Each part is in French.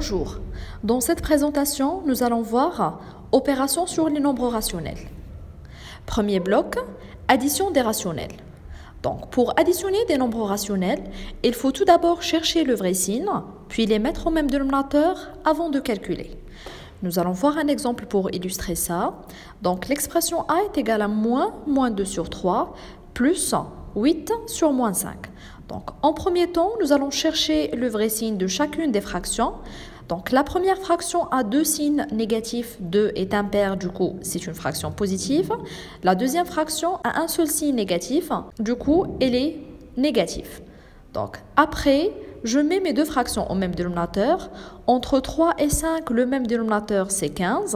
Bonjour, dans cette présentation, nous allons voir opération sur les nombres rationnels. Premier bloc, addition des rationnels. Donc, pour additionner des nombres rationnels, il faut tout d'abord chercher le vrai signe, puis les mettre au même dénominateur avant de calculer. Nous allons voir un exemple pour illustrer ça. Donc, l'expression A est égale à moins 2 sur 3, plus 8 sur moins 5. Donc, en premier temps, nous allons chercher le vrai signe de chacune des fractions. Donc, la première fraction a deux signes négatifs, 2 est impair, du coup, c'est une fraction positive. La deuxième fraction a un seul signe négatif, du coup, elle est négative. Donc, après, je mets mes deux fractions au même dénominateur. Entre 3 et 5, le même dénominateur, c'est 15.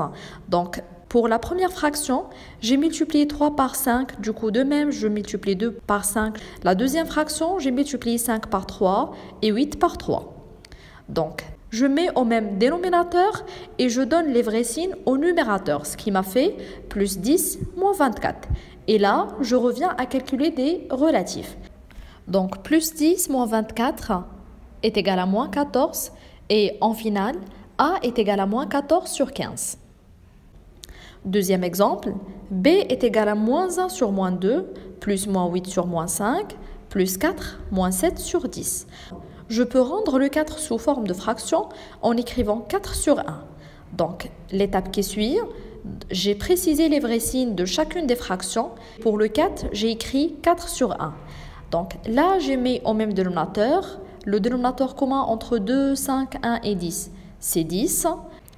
Donc, pour la première fraction, j'ai multiplié 3 par 5. Du coup, de même, je multiplie 2 par 5. La deuxième fraction, j'ai multiplié 5 par 3 et 8 par 3. Donc, je mets au même dénominateur et je donne les vrais signes au numérateur, ce qui m'a fait plus 10 moins 24. Et là, je reviens à calculer des relatifs. Donc, plus 10 moins 24 est égal à moins 14. Et en finale, A est égal à moins 14 sur 15. Deuxième exemple, B est égal à moins 1 sur moins 2, plus moins 8 sur moins 5, plus 4, moins 7 sur 10. Je peux rendre le 4 sous forme de fraction en écrivant 4 sur 1. Donc, l'étape qui suit, j'ai précisé les vrais signes de chacune des fractions. Pour le 4, j'ai écrit 4 sur 1. Donc, là, j'ai mis au même dénominateur. Le dénominateur commun entre 2, 5, 1 et 10, c'est 10.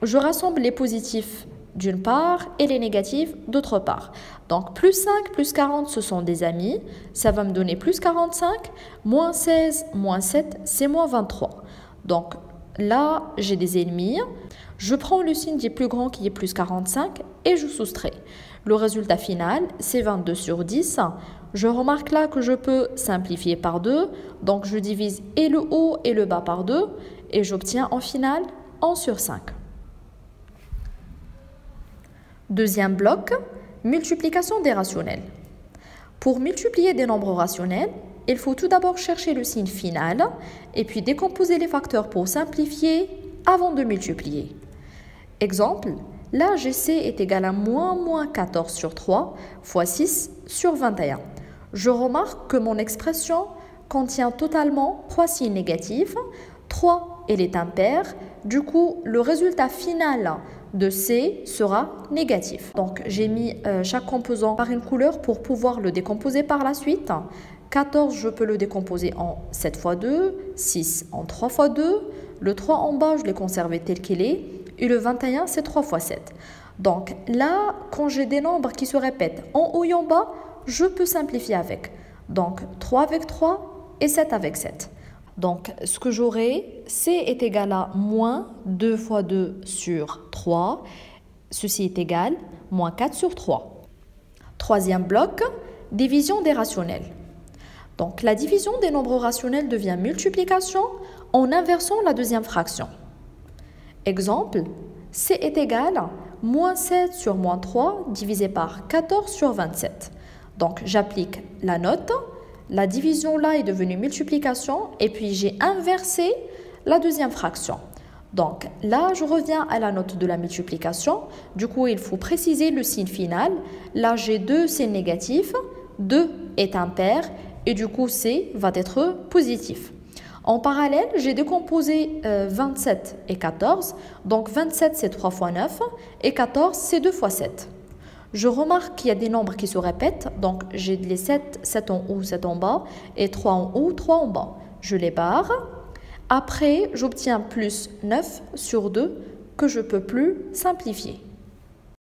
Je rassemble les positifs d'une part et les négatifs d'autre part. Donc, plus 5, plus 40, ce sont des amis. Ça va me donner plus 45. Moins 16, moins 7, c'est moins 23. Donc, là, j'ai des ennemis. Je prends le signe du plus grand qui est plus 45 et je soustrais. Le résultat final, c'est 22 sur 10. Je remarque là que je peux simplifier par 2. Donc, je divise et le haut et le bas par 2. Et j'obtiens en finale 1 sur 5. Deuxième bloc, multiplication des rationnels. Pour multiplier des nombres rationnels, il faut tout d'abord chercher le signe final et puis décomposer les facteurs pour simplifier avant de multiplier. Exemple, là, GC est égal à moins 14 sur 3 fois 6 sur 21. Je remarque que mon expression contient totalement 3 signes négatifs. 3, elle est impaire. Du coup, le résultat final de C sera négatif. Donc, j'ai mis chaque composant par une couleur pour pouvoir le décomposer par la suite. 14, je peux le décomposer en 7 fois 2, 6 en 3 fois 2. Le 3 en bas, je l'ai conservé tel qu'il est. Et le 21, c'est 3 fois 7. Donc là, quand j'ai des nombres qui se répètent en haut et en bas, je peux simplifier avec. Donc, 3 avec 3 et 7 avec 7. Donc, ce que j'aurai, C est égal à moins 2 fois 2 sur 3. Ceci est égal à moins 4 sur 3. Troisième bloc, division des rationnels. Donc, la division des nombres rationnels devient multiplication en inversant la deuxième fraction. Exemple, C est égal à moins 7 sur moins 3 divisé par 14 sur 27. Donc, j'applique la note. La division là est devenue multiplication et puis j'ai inversé la deuxième fraction. Donc là, je reviens à la note de la multiplication. Du coup, il faut préciser le signe final. Là, j'ai 2, c'est négatif. 2 est impair et du coup, C va être positif. En parallèle, j'ai décomposé 27 et 14. Donc 27, c'est 3 fois 9 et 14, c'est 2 fois 7. Je remarque qu'il y a des nombres qui se répètent, donc j'ai les 7 en haut, 7 en bas, et 3 en haut, 3 en bas. Je les barre. Après, j'obtiens plus 9 sur 2 que je ne peux plus simplifier.